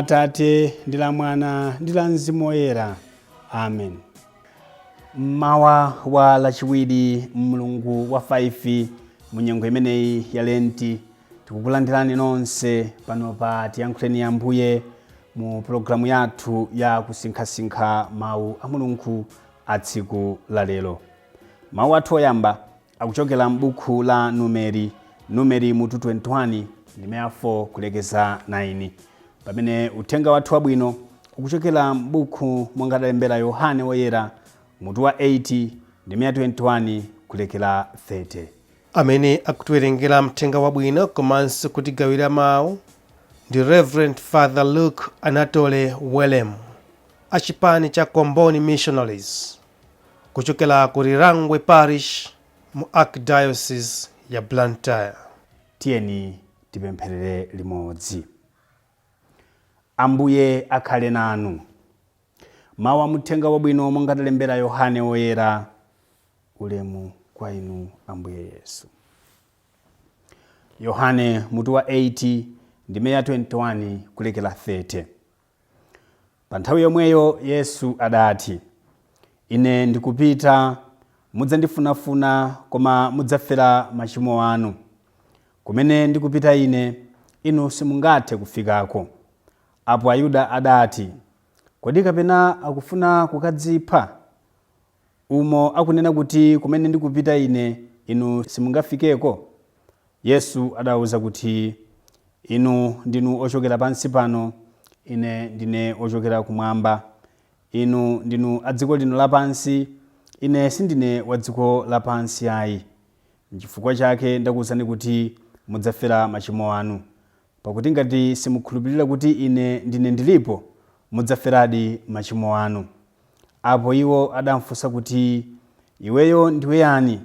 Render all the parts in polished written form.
Atate ndi la Mwana ndi la Mzimu Woyera. Amen. Mawa wa Lachiwiri Mulungu wa 5 munyengo imeneyi ya Lent, tikukulandirani nonse pano pa Tiyankhuleni Ambuye mu programu yathu ya kusinkhasinkha mawu a Mulungu a tsiku la lero. Mawu athu oyamba akuchokera m'buku la Numeri mutu 21 ndime 4 kulekeza 9, pamene uthenga wathu wabwino ukuchokera m'buku monga adalembera Yohane Woyera mutu wa 8 ndime 21 kulekera 30. Amene akutiwerengera mthenga wabwino komanso kutigawira mawu ndi Reverend Father Luke Anatole Welemu, achipani cha Komboni Missionaries, kuchokera ku Rirangwe Parish mu Archdiocese ya Blantyre. Tiyeni tipempherere limodzi. Ambuye akhale nanu. Mawu a mthenga wabwino monga adalembera Yohane Woyera. Ulemu kwa inu Ambuye Yesu. Yohane mutu wa 8 ndime 21 kulekera 30. Pa nthawi yomweyo Yesu adati, ine ndikupita, mudzandifunafuna koma mudzafera machimo anu. Kumene ndikupita ine, inu simungathe kufikako. Apo Ayuda adati, kodi kapena akufuna kukadzipha? Umo akunena kuti kumene ndikupita ine, inu simungafikeko. Yesu adawuza kuti, inu ndinu ochokera pansi pano, ine ndine ochokera kumwamba. Inu ndinu a dziko lino lapansi, ine sindine wa dziko lapansi ayi. N'chifukwa chake ndakuwuzani kuti mudzafera machimo anu. Pakuti ngati simukhulupirira kuti ine ndine ndilipo, mudzaferadi machimo anu. Apo iwo adamfunsa kuti, iweyo ndiwe yani?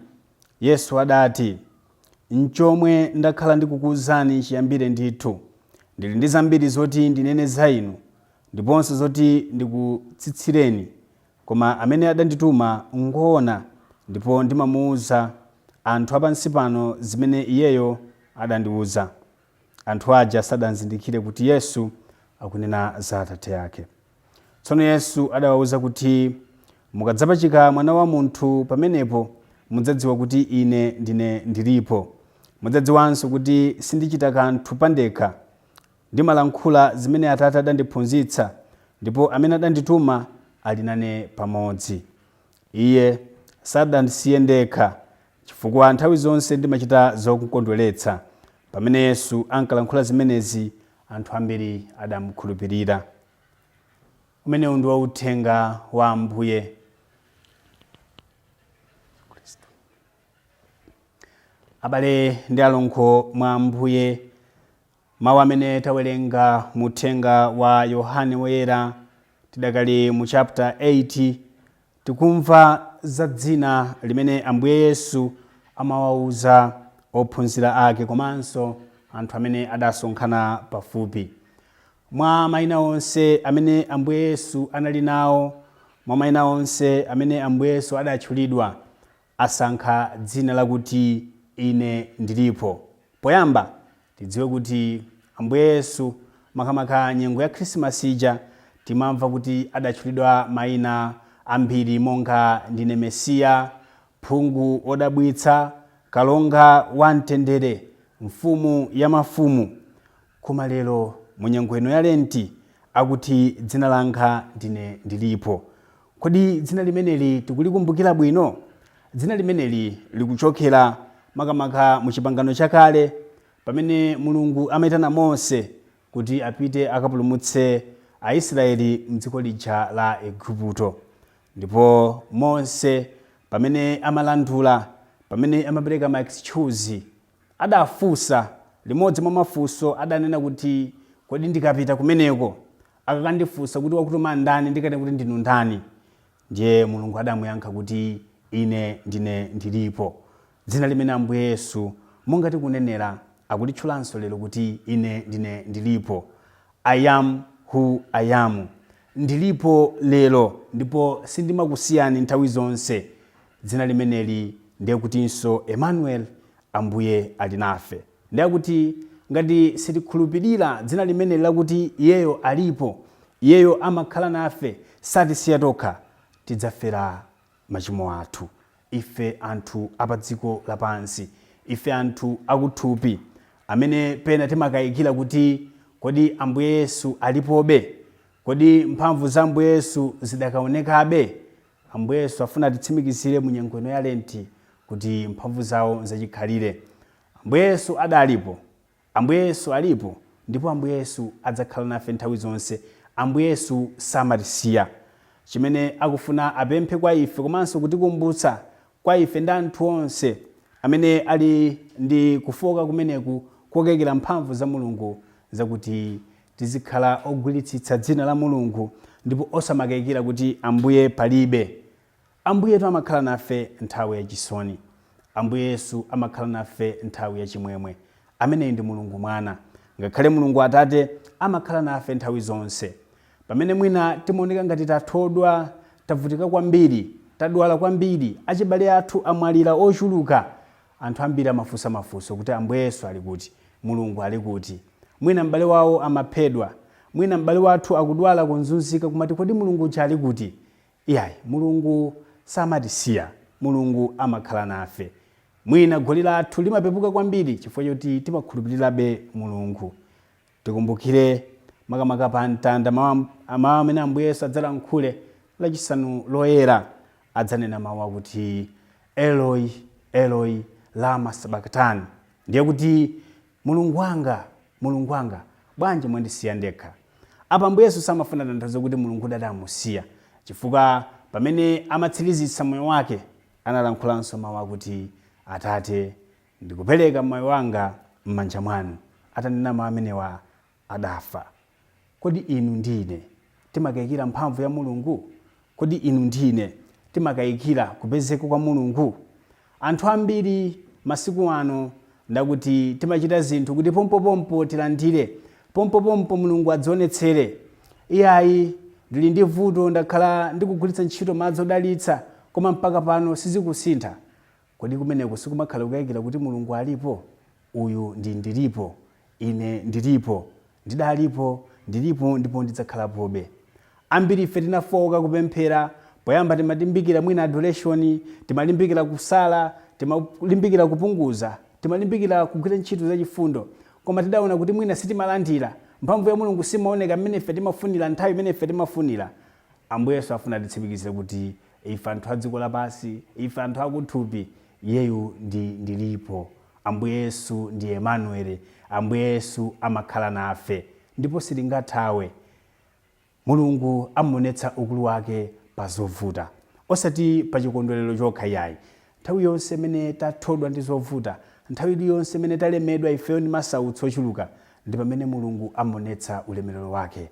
Yesu adati, n'chomwe ndakhala ndikukuwuzani chiyambire ndithu. Ndili ndi zambiri zoti ndinene za inu, ndiponso zoti ndikutsitsireni. Koma amene adandituma ngoona, ndipo ndimamuwuza anthu apansi pano zimene iyeyo adandiwuza. Anthu aja sadanzindikire kuti Yesu akunena za Atate ake. Tsono Yesu adawawuza kuti, mukadzapachika Mwana wa Munthu, pamenepo mudzadziwa kuti ine ndine ndilipo. Mudzadziwanso kuti sindichita kanthu pandekha, ndimalankhula zimene Atate adandiphunzitsa, ndipo amene adandituma ali nane pamodzi. Iye sadandisiye ndekha, chifukwa nthawi zonse ndimachita zokukondweretsa. Pamene Yesu ankalankhula zimenezi, anthu ambiri adamukhulupirira. Umenewu ndi uthenga wa Ambuye. Abale ndi alongo mwa Ambuye, mawu amene tawerenga mu uthenga wa Yohane Woyera tidakali mu chapter 8, tikumva za dzina limene Ambuye Yesu amawawuza ophunzira ake komanso anthu amene adasonkhana pafupi. Mwa mayina onse amene Ambuye Yesu anali nawo, mwa mayina onse amene Ambuye Yesu adatchulidwa, asankha dzina lakuti ine ndilipo. Poyamba tidziwe kuti Ambuye Yesu makamaka nyengo ya Krismasi ija timamva kuti adatchulidwa mayina ambiri monga ndine Mesiya, phungu odabwitsa, kalonga wamtendere, mfumu ya mafumu. Koma lero munyengo ino ya Lent akuti dzina langa ndine ndilipo. Kodi dzina limeneli tikulikumbukira bwino? Dzina limeneli likuchokera makamaka mu Chipangano chakale, pamene Mulungu amayitana Mose kuti apite akapulumutse Aisraeli mdziko lija la Igupto. Ndipo Mose pamene amalandula, pamene amapereka ma excuse, adafunsa limodzi mwa mafunso, adanena kuti kodi ndikapita kumeneko akakandifunsa kuti wakutuma ndani, ndikati kuti ndinu ndani? Ndiye Mulungu adamuyankha kuti ine ndine ndilipo. Dzina limene Ambuye Yesu monga tikunenera akulitchulanso lero kuti ine ndine ndilipo. I am who I am. Ndilipo lero ndipo sindimakusiyani nthawi zonse. Dzina limeneli ndiye kutinso Emmanuel, Ambuye ali nafe. Ndiye kuti ngati sitikhulupirira dzina limene lakuti iyeyo alipo, iyeyo amakhala nafe, satisiya tokha, tidzafera machimo athu. Ife anthu apa dziko lapansi, ife anthu akuthupi, amene pena timakayikira kuti kodi Ambuye Yesu alipobe, kodi mphamvu za Ambuye Yesu zidakaonekabe. Ambuye Yesu afuna titsimikizire mu nyengo ino ya Lenti kuti mphamvu zawo zachikhalire. Ambuye Yesu adalipo, Ambuye Yesu alipo, ndipo Ambuye Yesu adzakhala nafe nthawi zonse. Ambuye Yesu samatisiya. Chimene akufuna apemphe kwa ife komanso kutikumbutsa kwa ife ndi anthu onse amene ali ndi kufoka kumeneku kokekera mphamvu za Mulungu, zakuti tizikhala ogwiritsitsa dzina la Mulungu ndipo osamakayikira kuti Ambuye palibe. Ambuyetu amakhala nafe nthawi yachisoni, Ambuye Yesu amakhala nafe nthawi yachimwemwe. Ameneyi ndi Mulungu Mwana, ngakhale Mulungu Atate amakhala nafe nthawi zonse. Pamene mwina timaoneka ngati tathodwa, tavutika kwambiri, tadwala kwambiri, achibale athu amwalira ochuluka, anthu ambiri amafunsa mafunso kuti Ambuye Yesu ali kuti, Mulungu ali kuti. Mwina m'bale wawo amaphedwa, mwina m'bale wathu akudwala kunzunzika, kumati kodi Mulungu ali kuti? Iyayi, Mulungu samatisiya, Mulungu amakhala nafe. Mwina goli lathu limapepuka kwambiri chifukwa choti timakhulupirirabe Mulungu. Tikumbukire makamaka pa mtanda mawu amene Ambuye Yesu adzalankhule lachisanu loyera, adzanena mawu akuti Eloi, Eloi, lama sabakitani. Ndiye kuti Mulungu wanga, bwanji mwandisiya ndekha. Apa Ambuye Yesu samafuna tanthauzo kuti Mulungu adamusiya, chifukwa pamene amatsirizitsa moyo wake analankhulanso mawu akuti Atate, ndikupereka moyo wanga m'manja mwanu. Atanena mawu amenewa adafa. Kodi inu ndine timakayikira mphamvu ya Mulungu? Kodi inu ndine timakayikira kupezeka kwa Mulungu? Anthu ambiri masiku ano ndakuti timachita zinthu kuti pompopompo tilandire, pompopompo Mulungu adzionetsere. Iyayi, ndili ndi vuto, ndakhala ndikugwiritsa ntchito madzi odalitsa, koma mpaka pano sizikusintha. Kodi kumeneko sikumakhala kukayikira kuti Mulungu alipo? Uyu ndilipo, ine ndilipo, ndidalipo, ndilipo ndipo ndidzakhalapobe. Ambiri ife tinafoka kupemphera, poyamba timalimbikira mwina adoration, timalimbikira kusala, timalimbikira kupunguza, timalimbikira kugwira ntchito zachifundo, koma tidaona kuti mwina sitimalandira, mphamvu ya Mulungu simaoneka mmene ife timafunira, nthawi imene ife timafunira. Ambuye Yesu afuna titsimikizire kuti ife anthu a dziko lapansi, ife anthu akuthupi, iyeyu ndilipo. Ambuye Yesu ndi Emmanuel, Ambuye Yesu amakhala nafe, ndipo sitingathawe. Mulungu amuonetsa ukulu wake pa zovuta, osati pa chikondwerero chokha yayi. Nthawi yonse imene tathodwa ndi zovuta, nthawi yonse imene talemedwa ifeyo ndi masautso ochuluka, ndi pamene Mulungu amuonetsa ulemerero wake.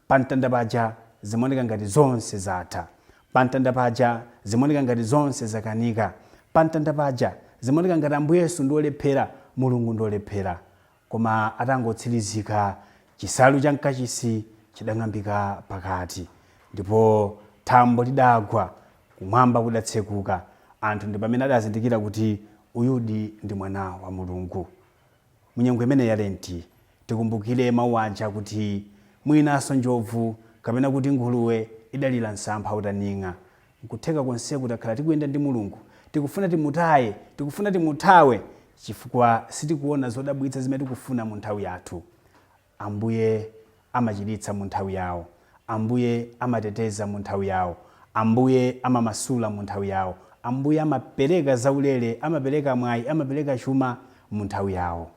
Pa mtanda paja zimaoneka ngati zonse zatha, pa mtanda paja zimaoneka ngati zonse zakanika, pa mtanda paja zimaoneka ngati Ambuye Yesu ndi olephera, Mulungu ndi olephera. Koma atangotsirizika, chisalu cha mkachisi chidang'ambika pakati, ndipo thambo lidagwa, kumwamba kudatsekuka. Anthu ndi pamene adazindikira kuti uyudi ndi mwana wa Mulungu. Munyengo imene ya Lenti tikumbukire mawu aja kuti mwinanso njovu kapena kuti nguluwe idalira msampha utaning'a. Nkutheka konse kutakhala tikuyenda ndi Mulungu, tikufuna timutaye, tikufuna timuthawe, chifukwa sitikuona zodabwitsa zimene tikufuna mu nthawi yathu. Ambuye amachiritsa mu nthawi yawo, Ambuye amateteza mu nthawi yawo, Ambuye amamasula mu nthawi yawo, Ambuye amapereka zaulere, amapereka mwayi, amapereka chuma mu nthawi yawo.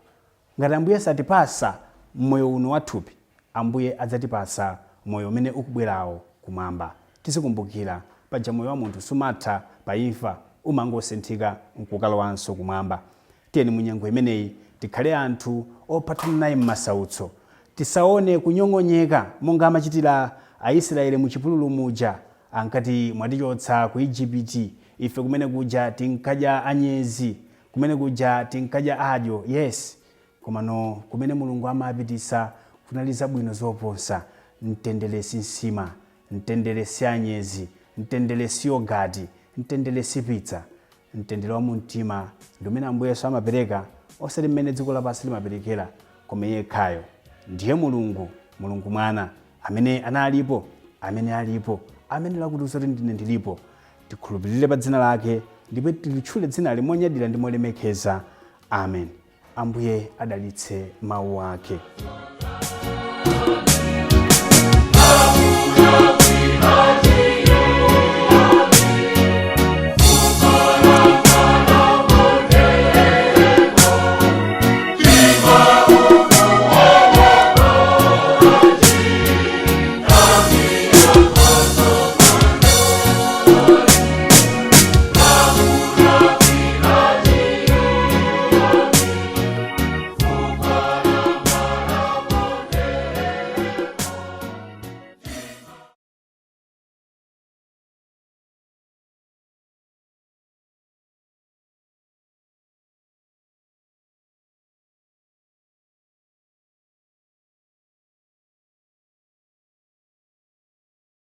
Ngati Ambuye satipasa moyo uno wathupi, Ambuye adzatipasa moyo umene ukubwerawo kumwamba. Tizikumbukira paja moyo wa munthu sumatha pa imfa, umangosinthika nkukalowanso kumwamba. Tiyeni munyengo imeneyi tikhale anthu opatana naye m'masautso, tisaone kunyong'onyeka monga amachitira Aisraeli mu chipululu muja, ankati mwatichotsa ku Igupti, ife kumene kuja tinkadya anyezi, kumene kuja tinkadya adyo. Yes, komano kumene Mulungu amapitisa kunali zabwino zoposa. Mtendelesi nsima, mtendelesi anyezi, mtendelesi yogati, mtendelesi pizza, mtendere wa mumtima ndi umene Ambuye Yesu amapereka, osati mmene dziko lapansi limaperekera, koma yekhayo ndiye Mulungu Mwana, amene analipo, amene alipo, amene lakutiuza kuti ndine ndilipo. Tikhulupirire pa dzina lake ndipo tilitchule dzina limonyadira ndi molemekeza. Amen. Ambuye adalitse mawu ake.